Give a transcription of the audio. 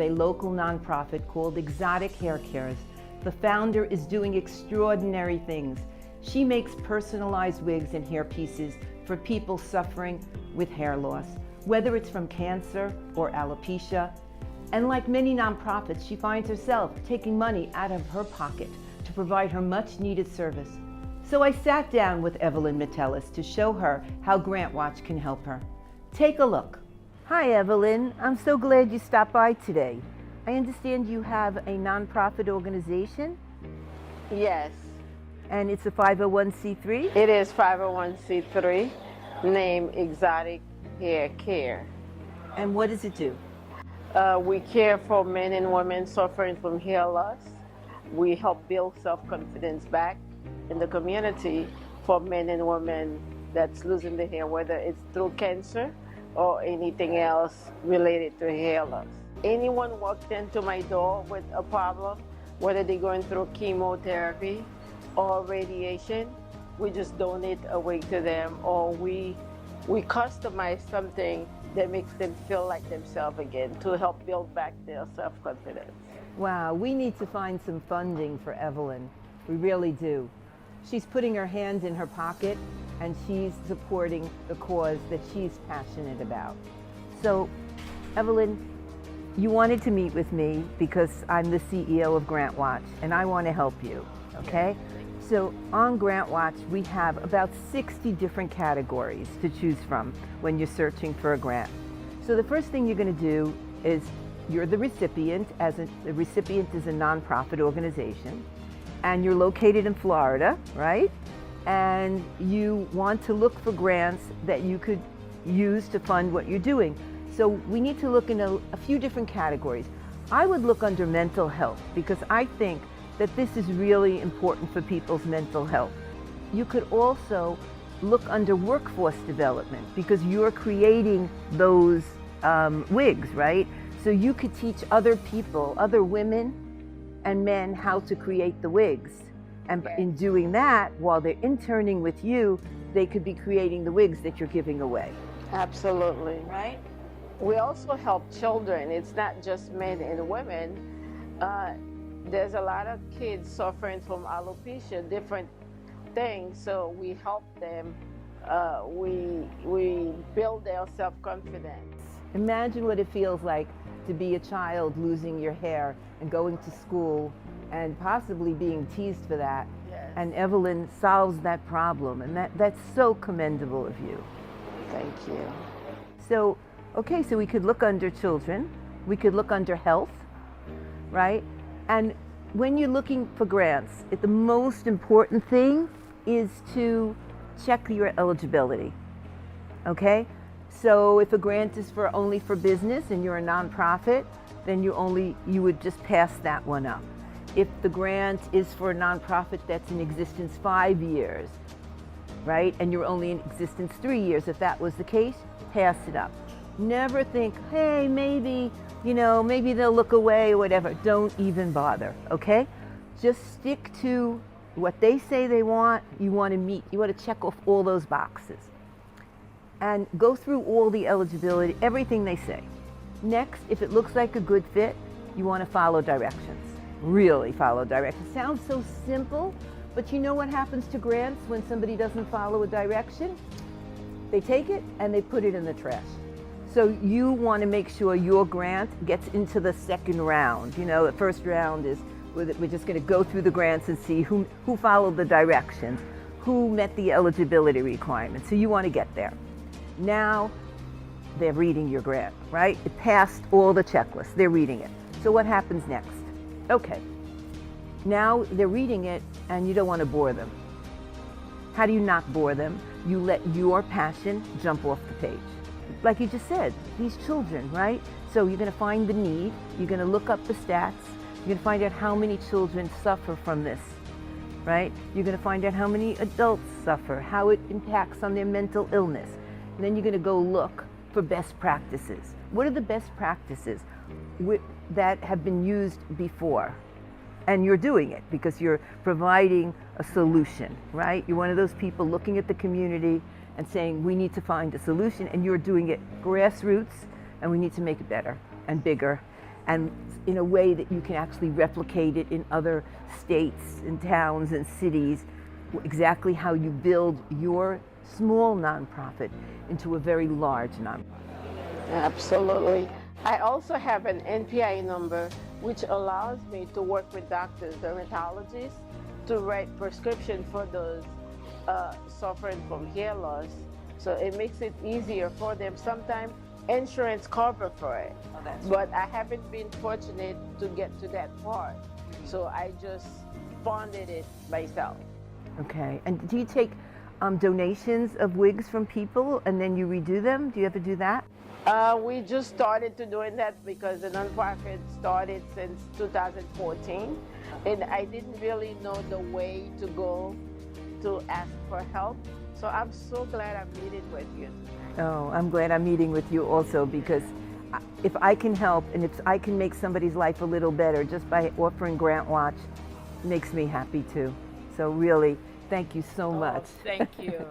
A local nonprofit called Exotic Hair Cares. The founder is doing extraordinary things. She makes personalized wigs and hair pieces for people suffering with hair loss, whether it's from cancer or alopecia. And like many nonprofits, she finds herself taking money out of her pocket to provide her much needed service. So I sat down with Evelyn Metellus to show her how GrantWatch can help her. Take a look. Hi Evelyn, I'm so glad you stopped by today. I understand you have a nonprofit organization? Yes. And it's a 501c3? It is 501c3, named Exotic Hair Care. And what does it do? We care for men and women suffering from hair loss. We help build self-confidence back in the community for men and women that's losing their hair, whether it's through cancer or anything else related to hair loss. Anyone walked into my door with a problem, whether they're going through chemotherapy or radiation, we just donate a wig to them, or we customize something that makes them feel like themselves again to help build back their self-confidence. Wow, we need to find some funding for Evelyn. We really do. She's putting her hand in her pocket and she's supporting the cause that she's passionate about. So, Evelyn, you wanted to meet with me because I'm the CEO of GrantWatch and I want to help you, okay? So on GrantWatch, we have about 60 different categories to choose from when you're searching for a grant. So the first thing you're going to do is you're the recipient. The recipient is a nonprofit organization, and you're located in Florida, right? And you want to look for grants that you could use to fund what you're doing. So we need to look in a few different categories. I would look under mental health because I think that this is really important for people's mental health. You could also look under workforce development because you're creating those wigs, right? So you could teach other people, other women and men, how to create the wigs. And in doing that, while they're interning with you, they could be creating the wigs that you're giving away. Absolutely. Right? We also help children. It's not just men and women. There's a lot of kids suffering from alopecia, different things, so we help them. We build their self-confidence. Imagine what it feels like to be a child losing your hair and going to school and possibly being teased for that. Yes. And Evelyn solves that problem, and that's so commendable of you. Thank you. So, okay, so we could look under children, we could look under health, right? And when you're looking for grants, the most important thing is to check your eligibility, okay? So if a grant is only for business and you're a nonprofit, then you would just pass that one up. If the grant is for a nonprofit that's in existence 5 years, right, and you're only in existence 3 years, if that was the case, pass it up. Never think, hey, maybe they'll look away or whatever. Don't even bother, okay? Just stick to what they say they want. You want to meet. You want to check off all those boxes. And go through all the eligibility, everything they say. Next, if it looks like a good fit, you want to follow directions. Really follow directions. Sounds so simple, but you know what happens to grants when somebody doesn't follow a direction? They take it and they put it in the trash. So you want to make sure your grant gets into the second round. You know, the first round is we're just going to go through the grants and see who followed the directions, who met the eligibility requirements. So you want to get there. Now they're reading your grant, right? It passed all the checklists. They're reading it. So what happens next? Okay. Now they're reading it and you don't want to bore them. How do you not bore them? You let your passion jump off the page. Like you just said, these children, right? So you're going to find the need, you're going to look up the stats, you're going to find out how many children suffer from this, right? You're going to find out how many adults suffer, how it impacts on their mental illness. And then you're going to go look for best practices. What are the best practices that have been used before? And you're doing it because you're providing a solution, right? You're one of those people looking at the community and saying, we need to find a solution, and you're doing it grassroots, and we need to make it better and bigger. and in a way that you can actually replicate it in other states and towns and cities, exactly how you build your small nonprofit into a very large nonprofit. Absolutely. I also have an NPI number which allows me to work with doctors, dermatologists, to write prescription for those suffering from hair loss. So it makes it easier for them. Sometimes insurance cover for it, but I haven't been fortunate to get to that part. So I just funded it myself. Okay. And do you take donations of wigs from people and then you redo them? Do you ever do that? We just started to doing that because the nonprofit started since 2014, and I didn't really know the way to go to ask for help. So I'm so glad I'm meeting with you. Oh, I'm glad I'm meeting with you also, because if I can help and if I can make somebody's life a little better just by offering GrantWatch, it makes me happy too. So really, thank you so much. Thank you.